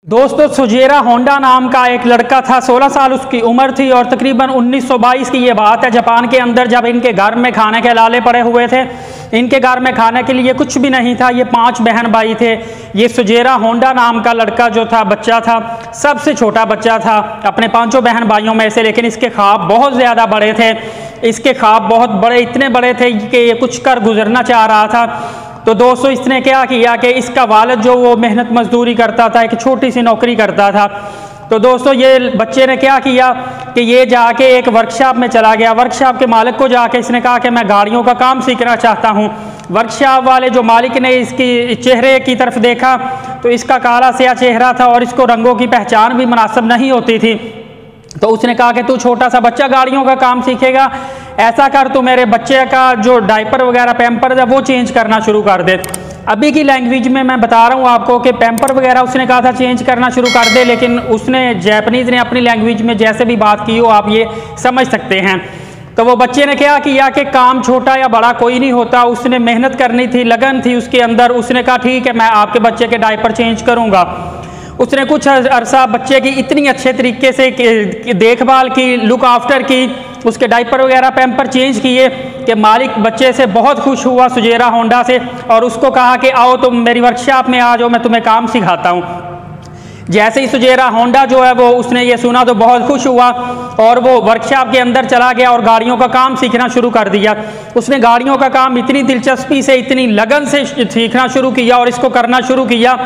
दोस्तों सुजेरा होंडा नाम का एक लड़का था। 16 साल उसकी उम्र थी और तकरीबन 1922 की ये बात है। जापान के अंदर जब इनके घर में खाने के लाले पड़े हुए थे, इनके घर में खाने के लिए कुछ भी नहीं था। ये 5 बहन भाई थे। ये सुजेरा होंडा नाम का लड़का जो था, बच्चा था, सबसे छोटा बच्चा था अपने 5 बहन भाइयों में से। लेकिन इसके ख्वाब बहुत ज़्यादा बड़े थे। इसके ख्वाब बहुत बड़े, इतने बड़े थे कि ये कुछ कर गुजरना चाह रहा था। तो दोस्तों इसने क्या किया कि इसका वालिद जो वो मेहनत मजदूरी करता था, एक छोटी सी नौकरी करता था। तो दोस्तों ये बच्चे ने क्या किया कि ये जाके एक वर्कशॉप में चला गया। वर्कशॉप के मालिक को जाके इसने कहा कि मैं गाड़ियों का काम सीखना चाहता हूँ। वर्कशॉप वाले जो मालिक ने इसकी चेहरे की तरफ देखा तो इसका काला स्याह चेहरा था और इसको रंगों की पहचान भी मुनासिब नहीं होती थी। तो उसने कहा कि तू छोटा सा बच्चा गाड़ियों का काम सीखेगा, ऐसा कर तू मेरे बच्चे का जो डायपर वगैरह पैम्पर है वो चेंज करना शुरू कर दे। अभी की लैंग्वेज में मैं बता रहा हूँ आपको कि पैम्पर वगैरह उसने कहा था चेंज करना शुरू कर दे, लेकिन उसने जापानीज़ ने अपनी लैंग्वेज में जैसे भी बात की हो आप ये समझ सकते हैं। तो वो बच्चे ने क्या किया कि काम छोटा या बड़ा कोई नहीं होता, उसने मेहनत करनी थी, लगन थी उसके अंदर। उसने कहा ठीक है मैं आपके बच्चे के डायपर चेंज करूँगा। उसने कुछ अरसा बच्चे की इतनी अच्छे तरीके से देखभाल की, लुक आफ्टर की, उसके डायपर वगैरह पैम्पर चेंज किए कि मालिक बच्चे से बहुत खुश हुआ, सुजेरा होंडा से, और उसको कहा कि आओ तुम मेरी वर्कशॉप में आ जाओ, मैं तुम्हें काम सिखाता हूँ। जैसे ही सुजेरा होंडा जो है वो उसने ये सुना तो बहुत खुश हुआ और वो वर्कशॉप के अंदर चला गया और गाड़ियों का काम सीखना शुरू कर दिया। उसने गाड़ियों का काम इतनी दिलचस्पी से, इतनी लगन से सीखना शुरू किया और इसको करना शुरू किया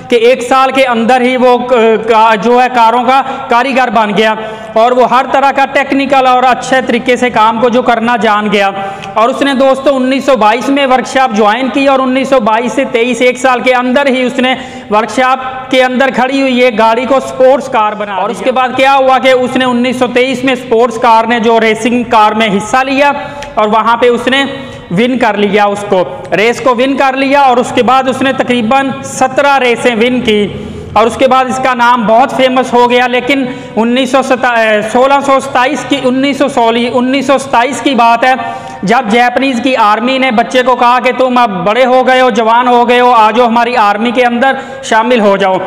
कि 1 साल के अंदर ही वो जो है कारों का कारीगर बन गया और वो हर तरह का टेक्निकल और अच्छे तरीके से काम को जो करना जान गया। और उसने दोस्तों 1922 में वर्कशॉप ज्वाइन की और 1922 से 23 1 साल के अंदर ही उसने वर्कशॉप के अंदर खड़ी हुई एक गाड़ी को स्पोर्ट्स कार बना। और उसके बाद क्या हुआ कि उसने 1923 में स्पोर्ट्स कार ने जो रेसिंग कार में हिस्सा लिया और वहाँ पे उसने विन कर लिया, उसको रेस को विन कर लिया। और उसके बाद उसने तकरीबन 17 रेसें विन की और उसके बाद इसका नाम बहुत फेमस हो गया। लेकिन 1927 की बात है जब जापानीज़ की आर्मी ने बच्चे को कहा कि तुम अब बड़े हो गए हो, जवान हो गए हो, आ जाओ हमारी आर्मी के अंदर शामिल हो जाओ।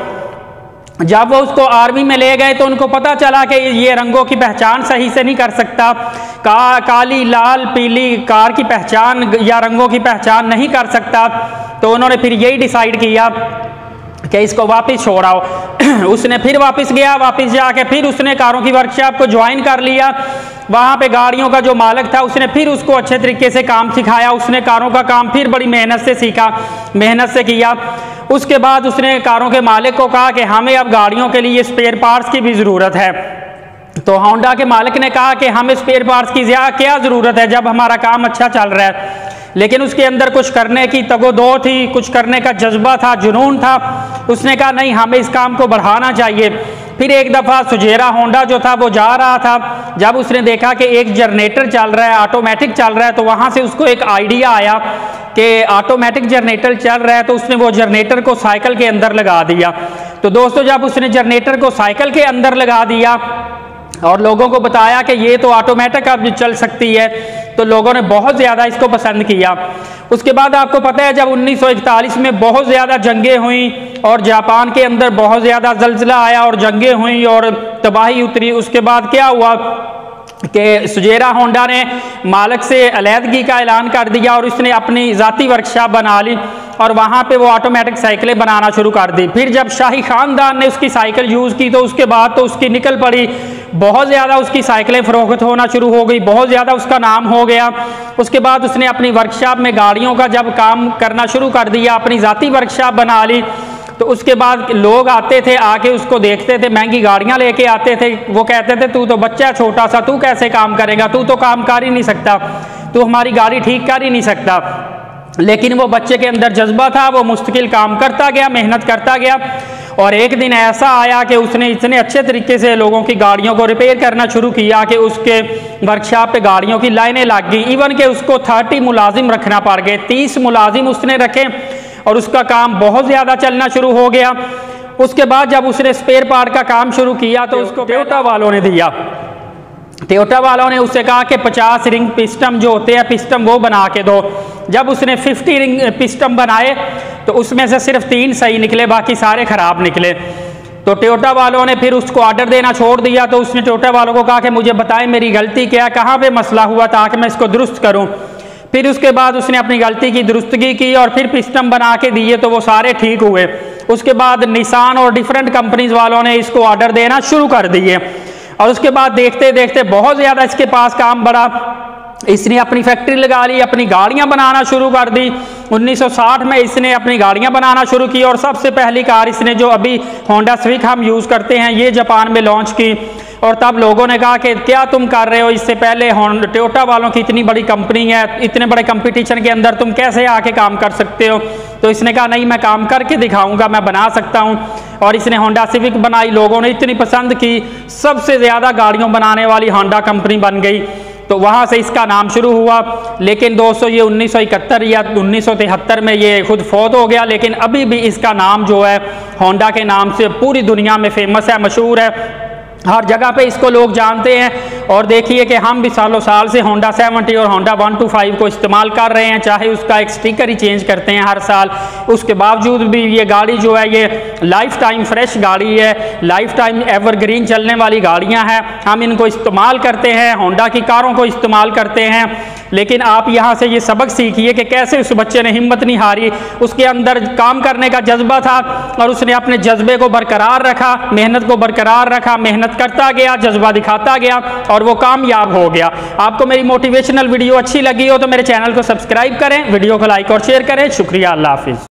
जब वो उसको आर्मी में ले गए तो उनको पता चला कि ये रंगों की पहचान सही से नहीं कर सकता, काली लाल पीली कार की पहचान या रंगों की पहचान नहीं कर सकता। तो उन्होंने फिर यही डिसाइड किया कि इसको वापस छोड़ाओ। उसने फिर वापस गया, वापस जाके फिर उसने कारों की वर्कशॉप को ज्वाइन कर लिया। वहाँ पे गाड़ियों का जो मालिक था उसने फिर उसको अच्छे तरीके से काम सिखाया। उसने कारों का काम फिर बड़ी मेहनत से सीखा, मेहनत से किया। उसके बाद उसने कारों के मालिक को कहा कि हमें अब गाड़ियों के लिए स्पेयर पार्ट्स की भी ज़रूरत है। तो होंडा के मालिक ने कहा कि हमें स्पेयर पार्ट्स की क्या ज़रूरत है जब हमारा काम अच्छा चल रहा है। लेकिन उसके अंदर कुछ करने की तगोदो थी, कुछ करने का जज्बा था, जुनून था। उसने कहा नहीं, हमें इस काम को बढ़ाना चाहिए। फिर एक दफ़ा सुजेरा होंडा जो था वो जा रहा था, जब उसने देखा कि एक जनरेटर चल रहा है, ऑटोमेटिक चल रहा है, तो वहाँ से उसको एक आइडिया आया कि ऑटोमेटिक जनरेटर चल रहा है। तो उसने वो जनरेटर को साइकिल के अंदर लगा दिया। तो दोस्तों जब उसने जनरेटर को साइकिल के अंदर लगा दिया और लोगों को बताया कि ये तो ऑटोमेटिक अब चल सकती है, तो लोगों ने बहुत ज़्यादा इसको पसंद किया। उसके बाद आपको पता है जब 1941 में बहुत ज़्यादा जंगें हुई और जापान के अंदर बहुत ज़्यादा ज़ल्ज़ला आया और जंगें हुई और तबाही उतरी। उसके बाद क्या हुआ कि सुजेरा होंडा ने मालिक से अलहदगी का ऐलान कर दिया और उसने अपनी ज़ाती वर्कशॉप बना ली और वहाँ पे वो ऑटोमेटिक साइकिलें बनाना शुरू कर दी। फिर जब शाही ख़ानदान ने उसकी साइकिल यूज़ की तो उसके बाद तो उसकी निकल पड़ी, बहुत ज़्यादा उसकी साइकिलें फ़रोख्त होना शुरू हो गई, बहुत ज़्यादा उसका नाम हो गया। उसके बाद उसने अपनी वर्कशॉप में गाड़ियों का जब काम करना शुरू कर दिया, अपनी ज़ाती वर्कशॉप बना ली, तो उसके बाद लोग आते थे, आके उसको देखते थे, महंगी गाड़ियाँ लेके आते थे। वो कहते थे तू तो बच्चा है छोटा सा, तू कैसे काम करेगा, तू तो काम कर ही नहीं सकता, तू हमारी गाड़ी ठीक कर ही नहीं सकता। लेकिन वो बच्चे के अंदर जज्बा था, वो मुस्तकिल काम करता गया, मेहनत करता गया। और एक दिन ऐसा आया कि उसने इतने अच्छे तरीके से लोगों की गाड़ियों को रिपेयर करना शुरू किया कि उसके वर्कशॉप पे गाड़ियों की लाइनें लग गई। इवन कि उसको 30 मुलाजिम रखना पड़ गए, 30 मुलाजिम उसने रखे और उसका काम बहुत ज़्यादा चलना शुरू हो गया। उसके बाद जब उसने स्पेयर पार्ट का काम शुरू किया तो उसको टोयोटा वालों ने दिया। टोयोटा वालों ने उससे कहा कि 50 रिंग पिस्टन जो होते हैं, पिस्टन वो बना के दो। जब उसने 50 रिंग पिस्टन बनाए तो उसमें से सिर्फ 3 सही निकले, बाकी सारे ख़राब निकले। तो टोयोटा वालों ने फिर उसको ऑर्डर देना छोड़ दिया। तो उसने टोयोटा वालों को कहा कि मुझे बताएं मेरी गलती क्या है, कहाँ पे मसला हुआ ताकि मैं इसको दुरुस्त करूँ। फिर उसके बाद उसने अपनी गलती की दुरुस्तगी की और फिर पिस्टन बना के दिए तो वो सारे ठीक हुए। उसके बाद निसान और डिफरेंट कंपनीज वालों ने इसको ऑर्डर देना शुरू कर दिए और उसके बाद देखते देखते बहुत ज़्यादा इसके पास काम बढ़ा। इसने अपनी फैक्ट्री लगा ली, अपनी गाड़ियां बनाना शुरू कर दी। 1960 में इसने अपनी गाड़ियां बनाना शुरू की और सबसे पहली कार इसने जो अभी होंडा सिविक हम यूज़ करते हैं ये जापान में लॉन्च की। और तब लोगों ने कहा कि क्या तुम कर रहे हो, इससे पहले टोयोटा वालों की इतनी बड़ी कंपनी है, इतने बड़े कंपटीशन के अंदर तुम कैसे आके काम कर सकते हो। तो इसने कहा नहीं, मैं काम करके दिखाऊंगा, मैं बना सकता हूं। और इसने होंडा सिविक बनाई, लोगों ने इतनी पसंद की, सबसे ज़्यादा गाड़ियों बनाने वाली होंडा कंपनी बन गई। तो वहाँ से इसका नाम शुरू हुआ। लेकिन दोस्तों ये 1971 या 1973 में ये खुद फौत हो गया, लेकिन अभी भी इसका नाम जो है होंडा के नाम से पूरी दुनिया में फेमस है, मशहूर है, हर जगह पे इसको लोग जानते हैं। और देखिए कि हम भी सालों साल से होंडा 70 और होंडा 125 को इस्तेमाल कर रहे हैं, चाहे उसका एक स्टिकर ही चेंज करते हैं हर साल, उसके बावजूद भी ये गाड़ी जो है ये लाइफ टाइम फ्रेश गाड़ी है, लाइफ टाइम एवरग्रीन चलने वाली गाड़ियां हैं। हम इनको इस्तेमाल करते हैं, होंडा की कारों को इस्तेमाल करते हैं। लेकिन आप यहाँ से ये सबक सीखिए कि कैसे उस बच्चे ने हिम्मत नहीं हारी, उसके अंदर काम करने का जज्बा था और उसने अपने जज्बे को बरकरार रखा, मेहनत को बरकरार रखा, मेहनत करता गया, जज्बा दिखाता गया और वो कामयाब हो गया। आपको मेरी मोटिवेशनल वीडियो अच्छी लगी हो तो मेरे चैनल को सब्सक्राइब करें, वीडियो को लाइक और शेयर करें। शुक्रिया, अल्लाह हाफिज़।